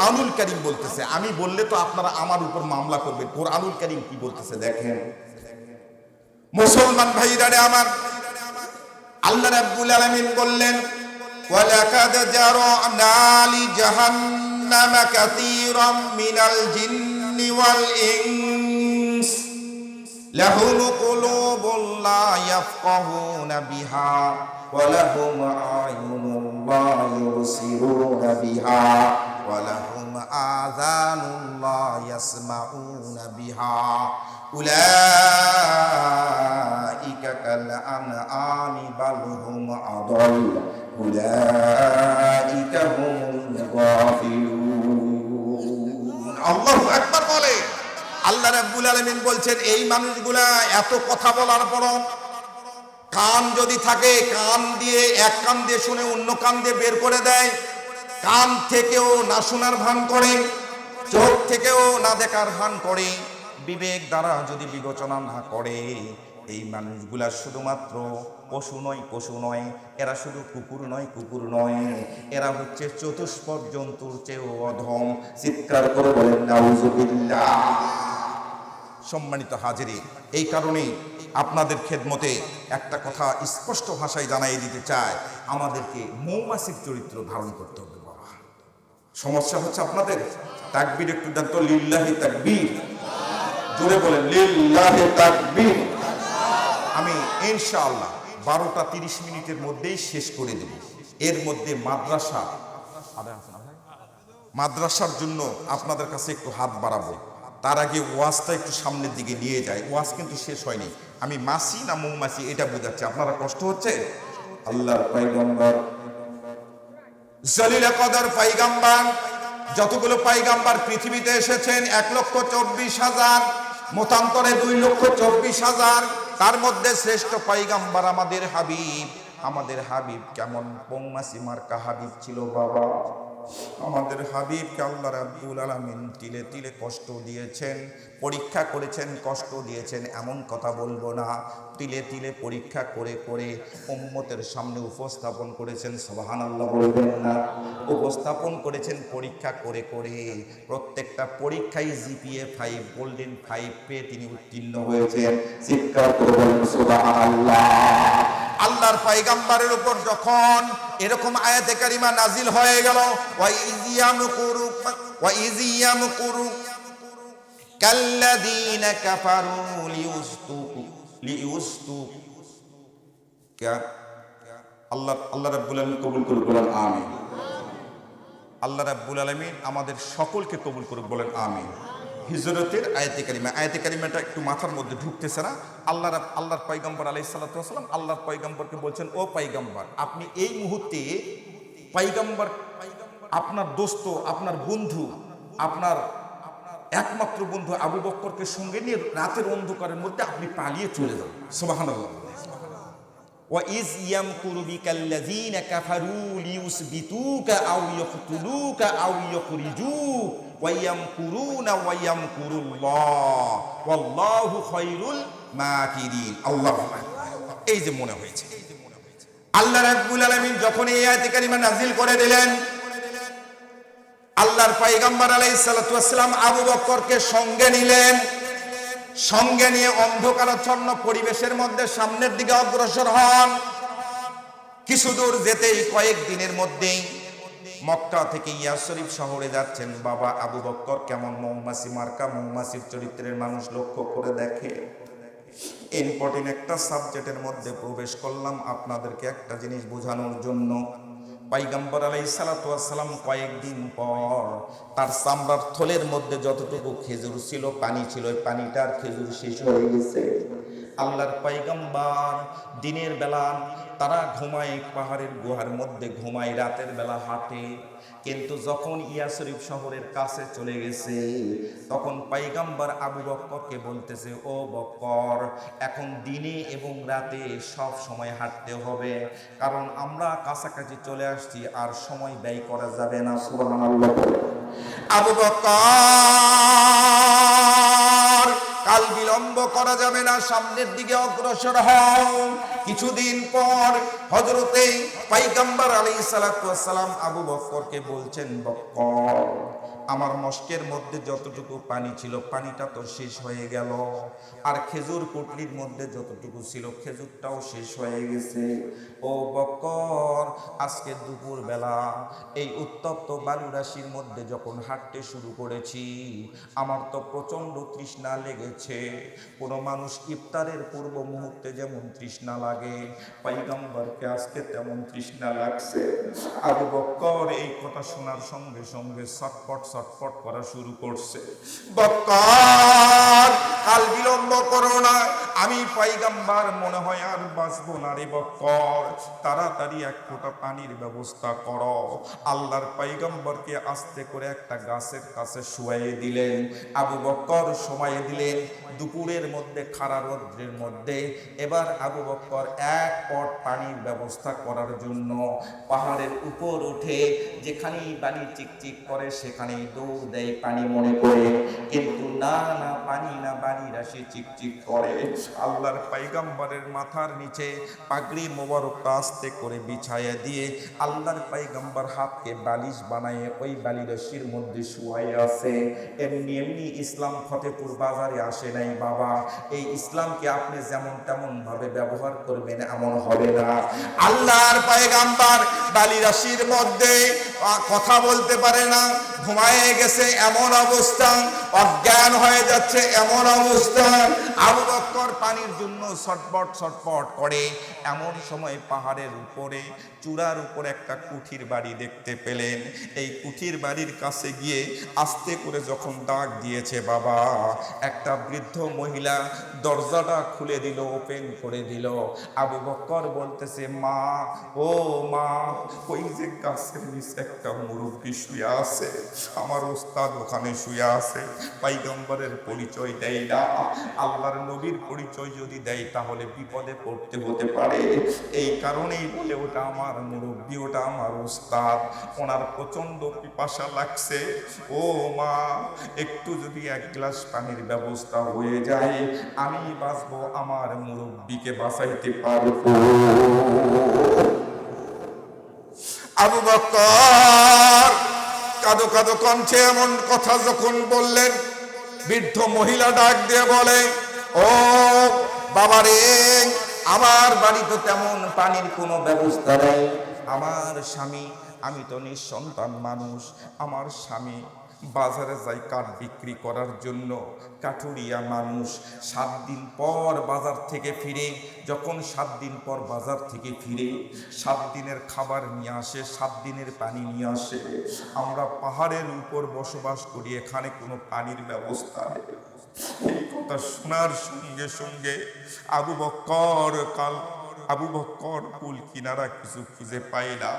কোরআনুল কারীম বলতেছে। আমি বললে তো আপনারা আমার উপর মামলা করবেন। কোরআনুল কারীম কি বলতেছে দেখেন। মুসলমান ভাইরা আমার, আল্লাহ রাব্বুল আলামিন বললেন, ওয়ালাকাদ জারানা লি জাহান্নামা কাসীরাম মিনাল জিন্নি ওয়াল ইনস লাহুম কুলুবুন লা ইয়াফকাহুনা বিহা ওয়া লাহুম আ'য়ুনুন লা ইউবসিরুনা বিহা ওয়া লাহুম আযানুন লা ইয়াসমাউনা বিহা উলাইকা কাল আনআমি বাল হুম আদাল উলাইকা হুমুল গাফিলুন। আল্লাহু আকবার বলে। আল্লাহ রাব্বুল আলামিন বলছেন, এই মানুষগুলা এত কথা বলার পরও কান যদি থাকে, কান দিয়ে এক কান দিয়ে শুনে অন্য কান দিয়ে বের করে দেয়, কান থেকেও না শোনার ভান করে, চোখ থেকেও না দেখার ভান করে, বিবেক দ্বারা যদি বিবেচনা না করে, এই মানুষগুলা শুধুমাত্র পশু নয়, পশু নয়, এরা শুধু কুকুর নয়, কুকুর নয়, এরা হচ্ছে চতুষ্পদ জন্তুর চেয়েও অধম। চিৎকার করে বলেন নাউজুবিল্লাহ। সম্মানিত হাজিরি, এই কারণেই আপনাদের খেদমতে একটা কথা স্পষ্ট ভাষায় জানাই দিতে চায়, আমাদেরকে মৌমাছির চরিত্র ধারণ করতে হবে। বাবা, সমস্যা হচ্ছে আপনাদের তাকবীর একটু দেন তো, লিল্লাহি তাকবীর, জোরে বলেন লিল্লাহি তাকবীর। আমি ইনশাআল্লাহ 12টা 30 মিনিটের মধ্যেই শেষ করে দেব। এর মধ্যে মাদ্রাসার জন্য আপনাদের কাছে একটু হাত বাড়াবো। তার আগে ওয়াজটা একটু সামনের দিকে নিয়ে যায়। ওয়াজ কিন্তু শেষ হয়নি। আমি মাছি না মৌমাছি এটা বোঝাচ্ছি, আপনারা কষ্ট হচ্ছে। আল্লাহর পয়গম্বর জলিল কদর পয়গম্বর, যতগুলো পয়গম্বর পৃথিবীতে এসেছেন 1,24,000, মতান্তরে 2,24,000, তার মধ্যে শ্রেষ্ঠ পয়গম্বর আমাদের হাবিব। আমাদের হাবিব কেমন মৌমাছি মার্কা হাবিব ছিল বাবা। আমাদের হাবিবকে আল্লাহ রাব্বুল আলামিন তিলে তিলে কষ্ট দিয়েছেন, পরীক্ষা করেছেন, কষ্ট দিয়েছেন এমন কথা বলবো না, তিলে তিলে পরীক্ষা করে করে উম্মতের সামনে উপস্থাপন করেছেন। সুবহানাল্লাহ বলবেন না? উপস্থাপন করেছেন পরীক্ষা করে করে। প্রত্যেকটা পরীক্ষায় জিপিএ 5, গোল্ডেন 5 পেয়ে তিনি উত্তীর্ণ হয়েছেন। চিৎকার করে বলেন সুবহানাল্লাহ। আল্লাহর পয়গম্বরের উপর যখন এরকম আয়াতে কারিমা নাজিল হয়ে গেল, ওয়া ইয ইয়ামকুরু কাল্লাযীনা কাফারু লিইউসতু আল্লাহ রাব্বুল আলামিন কবুল করুক, বলেন আমিন। আল্লাহ রাব্বুল আলামিন আমাদের সকলকে কবুল করুক, বলেন আমিন। হিজরতের আয়াতে কারিমাটা একটু মাথার মধ্যে ঢুকতেছে না। আল্লাহর পয়গম্বর আলাইহিস সালাতু ওয়াস সালাম আল্লাহর পয়গম্বরকে বলছেন, ও পয়গম্বর, আপনি এই মুহূর্তে পয়গম্বর, আপনার দোস্ত, আপনার বন্ধু, আপনার একমাত্র বন্ধু আবু বকরকে সঙ্গে নিয়ে রাতের অন্ধকারের মধ্যে আপনি পালিয়ে চলে যান। সুবহানাল্লাহ। ওয়া ইয ইয়ামকুরু বিকাল্লাযীনা কাফারু লিইউসবিতুকা আও ইয়াকতুলুকা আও ইখরিজুক ওয়া ইয়ামকুরুনা ওয়া ইয়ামকুরুল্লাহ ওয়াল্লাহু খায়রুল মাকিরিন। আল্লাহু আকবার। এই যে মনে হয়েছে আল্লাহ রাব্বুল আলামিন যখন এই আয়াতে কারিমা নাজিল করে দিলেন, আল্লাহর পয়গম্বর আলাইহিস সালাতু ওয়াস সালাম আবু বকরকে সঙ্গে নিলেন। সঙ্গে নিয়ে অন্ধকারাচ্ছন্ন পরিবেশের মধ্যে সামনের দিকে অগ্রসর হন। কিছু দূর যেতেই কয়েকদিনের মধ্যেই মক্কা থেকে ইয়াসরিফ শহরে যাচ্ছেন। বাবা আবু বকর কেমন মৌমাছি মার্কা, মৌমাছির চরিত্রের মানুষ লক্ষ্য করে দেখে। ইম্পর্টেন্ট একটা সাবজেক্টের মধ্যে প্রবেশ করলাম আপনাদেরকে একটা জিনিস বোঝানোর জন্য। পয়গম্বর আলাইহিস সালাতু ওয়াস সালাম কয়েকদিন পর তার চামড়ার থলের মধ্যে যতটুকু খেজুর ছিল, পানি ছিল, ওই পানিটার খেজুর শেষ হয়ে গেছে। আল্লাহর পয়গম্বর দিনের বেলা তারা ঘুমায়, পাহাড়ের গুহার মধ্যে ঘুমায়, রাতের বেলা হাঁটে। কিন্তু যখন ইয়াসরিফ শহরের কাছে চলে গেছে, তখন পয়গম্বর আবু বকরকে বলতেছে, ও বকর, এখন দিনে এবং রাতে সব সময় হাঁটতে হবে, কারণ আমরা কাছাকাছি চলে আসছি, আর সময় ব্যয় করা যাবে না। সুবহানাল্লাহ। আবু বকর, কাল বিলম্ব করা যাবে না, সামনের দিকে অগ্রসর হও। কিছুদিন পর হযরতে পয়গম্বর আলাইহিস সালাতু ওয়াস সালাম আবু বকরকে বলছেন, বকর, আমার মস্কের মধ্যে যতটুকু পানি ছিল পানিটা তো শেষ হয়ে গেল, আর খেজুর পুটলির মধ্যে যতটুকু ছিল খেজুরটাও শেষ হয়ে গেছে। ও বক্কর, আজকে দুপুর বেলা এই উত্তপ্ত বালুরাশির মধ্যে যখন হাঁটতে শুরু করেছি, আমার তো প্রচন্ড তৃষ্ণা লেগেছে। কোনো মানুষ ইফতারের পূর্ব মুহূর্তে যেমন তৃষ্ণা লাগে, পয়গম্বরকে আজকে তেমন তৃষ্ণা লাগছে। আবু বক্কর এই কথা শোনার সঙ্গে সঙ্গে ছটপট ছটপট করা শুরু করছে। বক্কর, কাল বিলম্ব করো না, আমি পয়গম্বর মনে হয় আর বাঁচবো না রে বক্কর, তাড়াতাড়ি এক ফোঁটা পানির ব্যবস্থা করো। আল্লাহর পয়গম্বরকে আস্তে করে একটা গাছের কাছে শুয়াইয়ে দিলেন। আবু বক্কর সময় দিলেন দুপুরের মধ্যে খাড়া রৌদ্রের মধ্যে। এবার আবু বক্কর এক পট পানির ব্যবস্থা করার জন্য পাহাড়ের উপর উঠে যেখানেই বালি চিকচিক করে সেখানেই দৌড় দেয় পানি মনে করে, কিন্তু না না পানি না, বালি রাশি চিকচিক করে। আল্লাহর পয়গম্বরের মাথার নিচে পাগড়ি মোবারকটা আস্তে করে বিছায়া দিয়ে আল্লাহর পয়গম্বর হাতকে বালিশ বানায় ওই বালি রাশির মধ্যে শুয়াই আছে। এমনি এমনি ইসলাম ফতেপুর বাজারে আসে নাই বাবা। এই ইসলামকে আপনি যেমন তেমন ভাবে ব্যবহার করবেন এমন হবে না। আল্লাহর পয়গম্বর বালি রাশির মধ্যে কথা বলতে পারে না, ঘুমায়ে গেছে এমন অবস্থা, অজ্ঞান হয়ে যাচ্ছে এমন অবস্থা। আবু বক্কর পানির জন্য ছটপট ছটপট করে। এমন সময় পাহাড়ের উপরে চূড়ার উপর একটা কুঠির বাড়ি দেখতে পেলেন। এই কুঠির বাড়ির কাছে গিয়ে আস্তে করে যখন ডাক দিয়েছে বাবা, একটা বৃদ্ধ মহিলা দরজাটা খুলে দিল, ওপেন করে দিল। আবু বক্কর বলতেছে, মা, ও মা, ওই যে গাছের নিচে একটা মুরব্বী শুয়ে আছে, আমার ওস্তাদ ওখানে শুয়ে আছে। পয়গম্বরের পরিচয় দেয় না, আল্লাহর নবীর পরিচয় যদি দেয় তাহলে বিপদে পড়তে হতে পারে। এই কারণেই বলে ওটা আমার মুরব্বী, ওটা আমার ওস্তাদ, ওনার প্রচন্ড পিপাসা লাগছে। ও মা, একটু যদি এক গ্লাস পানির ব্যবস্থা হয়ে যায় আমি বাঁচবো, আমার মুরব্বীকে বাঁচাইতে পারবো। আবু বক্কর কাঁদো কাঁদো কণ্ঠে এমন কথা যখন বললেন, বৃদ্ধ মহিলা ডাক দিয়ে বলে, ও বাবারে, আমার বাড়িতে তেমন পানির কোনো ব্যবস্থা নেই। আমার স্বামী, আমি তো নিঃসন্তান মানুষ, আমার স্বামী বাজারে যাই কাঠ বিক্রি করার জন্য, কাঠুরিয়া মানুষ। 7 দিন পর বাজার থেকে ফিরে, যখন 7 দিন পর বাজার থেকে ফিরে 7 দিনের খাবার নিয়ে আসে, 7 দিনের পানি নিয়ে আসে। আমরা পাহাড়ের উপর বসবাস করি, এখানে কোনো পানির ব্যবস্থা নেই। এই কথা শোনার সঙ্গে সঙ্গে আবু বক্কর কুল কিনারা কিছু খুঁজে পায় না।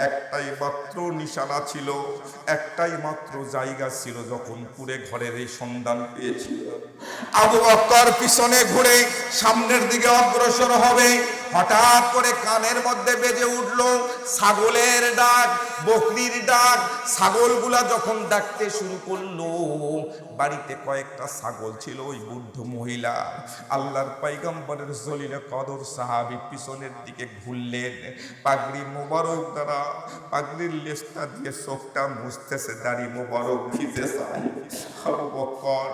একটাই মাত্র নিশানা ছিল, একটাই মাত্র জায়গা ছিল যখন পুরে ঘরের এই সন্ধান পেয়েছিল। আবু বক্কর পিছনে ঘুরে সামনের দিকে অগ্রসর হবে, হঠাৎ করে কানের মধ্যে বেজে উঠল ছাগলের ডাক, বকরির ডাক। ছাগলগুলা যখন ডাকতে শুরু করলো, বাড়িতে কয়েকটা ছাগল ছিল ওই বুদ্ধ মহিলা। আল্লাহর পয়গম্বরের জলিলে কদর সাহাবী পিছনের দিকে ঘুরলেন, পাগড়ি মোবারক দ্বারা পাগড়ির লেজটা দিয়ে চোখটা মুছতেছে, দাড়ি মোবারক ভিজে যায়। আবু বক্কর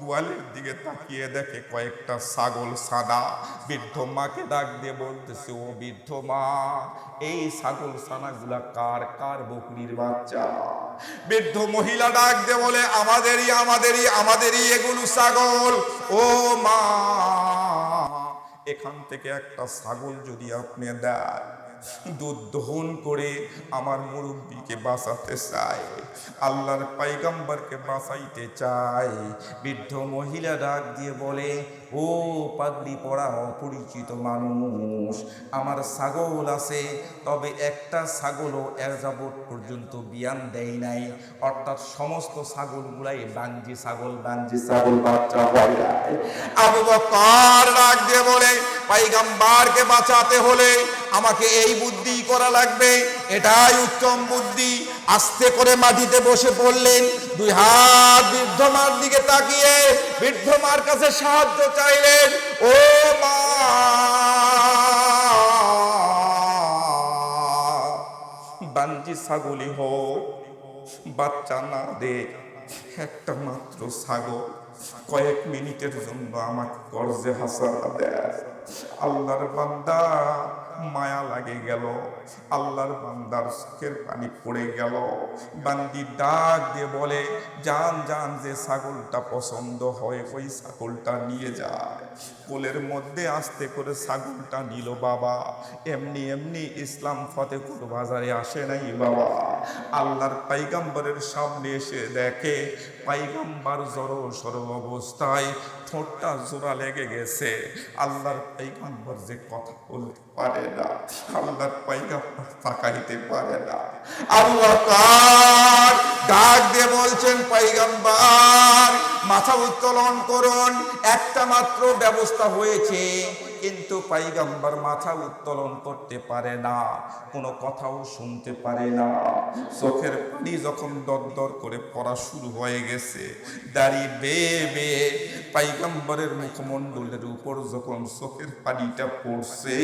গোয়ালের দিকে তাকিয়ে দেখে কয়েকটা ছাগল সাদা। বৃদ্ধ মাকে ডাক দিয়ে বলতেছে, ও বৃদ্ধ মা, এই ছাগল ছানাগুলা কার? কার বকরির বাচ্চা? বৃদ্ধ মহিলা ডাক দিয়ে বলে, আমাদেরই আমাদেরই আমাদেরই এগুলো ছাগল। ও মা, এখান থেকে একটা ছাগল যদি আপনি দেন, দুধ দহন করে আমার মুরব্বীকে বাঁচাতে চাই, আল্লাহর পয়গম্বরকে বাঁচাইতে চাই। বৃদ্ধ মহিলা ডাক দিয়ে বলে, ও পাগড়ি পরা অপরিচিত মানুষ, আমার ছাগল আছে, তবে একটা ছাগলও এর যাবৎ পর্যন্ত বিয়ান দেয় নাই, অর্থাৎ সমস্ত ছাগলগুলাই বাঞ্জি ছাগল, বাঞ্জি ছাগল বাচ্চা হয় নাই। আবু বক্কর ডাক দিয়ে বলে, পয়গম্বরকে বাঁচাতে হলে আমাকে এই বুদ্ধি করা লাগবে, এটাই উত্তম বুদ্ধি। আস্তে করে মাটিতে বসে পড়লেন, 2 হাত বৃদ্ধ মার দিকে তাকিয়ে বৃদ্ধ মার কাছে সাহায্য চাইলেন। ও মা, বাঞ্জি ছাগলই হোক, বাচ্চা না দে, একটা মাত্র ছাগল কয়েক মিনিটের জন্য আমাকে কর্জে হাসানা দেয়। আল্লাহর বান্দা মায়া লাগে গেল, আল্লাহর বান্দার চোখের পানি পড়ে গেল। বান্দি ডাক দিয়ে বলে, জান জান, যে ছাগলটা পছন্দ হয় ওই ছাগলটা নিয়ে যায়। কোলের মধ্যে আস্তে করে ছাগলটা নিল বাবা। এমনি এমনি ইসলাম ফতেপুর বাজারে আসে নাই বাবা। আল্লাহর পয়গম্বরের সামনে এসে দেখে পয়গম্বর জড়ো সরো অবস্থায়, ঠোঁটটা জোড়া লেগে গেছে। আল্লাহর পয়গম্বর যে কথা বলতে পারে না, আল্লাহর পয়গম্বর তাকাইতে পারে না। আল্লাহ পাক ডাক দিয়ে বলছেন, পয়গম্বর মাথা উত্তোলন করুন। একটা মাত্র ব্যবস্থা হয়েছে, কিন্তু পয়গম্বর মাথা উত্তোলন করতে পারে না, কোনো কথাও শুনতে পারে না। চোখের পানি যখন দরদর করে পড়া শুরু হয়ে গেছে, দাড়ি বেয়ে বেয়ে পয়গম্বরের মুখমণ্ডলের উপর যখন চোখের পানিটা পড়ছে,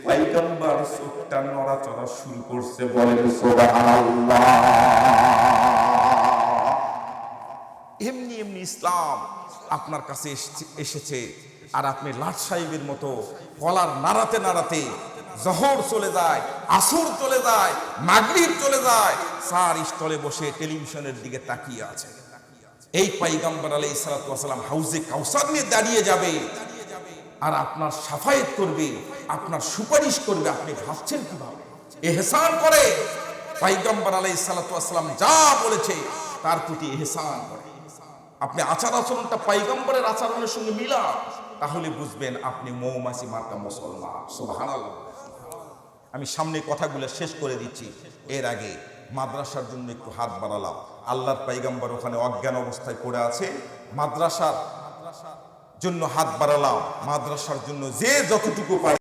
পয়গম্বর চোখটা নড়াচড়া শুরু করছে। বলেন সুবহানাল্লাহ। এমনি এমনি ইসলাম আপনার কাছে এসেছে, আর আপনি লাট সাহেবের মতো কলার নাড়াতে নাড়াতে জহর চলে যায়, আসর চলে যায়, মাগরিব চলে যায়, সার স্টলে বসে টেলিভিশনের দিকে তাকিয়ে আছে। এই পয়গম্বর আলাইহিস সালাতু ওয়াস সালাম হাউজে কাউসার নিয়ে দাঁড়িয়ে যাবে আর আপনার সাফায়েত করবে, আপনার সুপারিশ করবে। আপনি ভাবছেন কিভাবে? ইহসান করে পয়গম্বর আলাইহিস সালাতু ওয়াস সালাম যা বলেছে তার প্রতি ইহসান করে। আপনি আচার আচরণটা পয়গম্বরের আচরণের সঙ্গে মিলা, তাহলে বুঝবেন আপনি মৌমাছি মার্কা মুসলমান। সুবহানাল্লাহ। আমি সামনে কথাগুলো শেষ করে দিচ্ছি, এর আগে মাদ্রাসার জন্য একটু হাত বাড়ালাম। আল্লাহর পয়গম্বর ওখানে অজ্ঞান অবস্থায় পড়ে আছে, মাদ্রাসার জন্য হাত বাড়ালাম। মাদ্রাসার জন্য যে যতটুকু পারে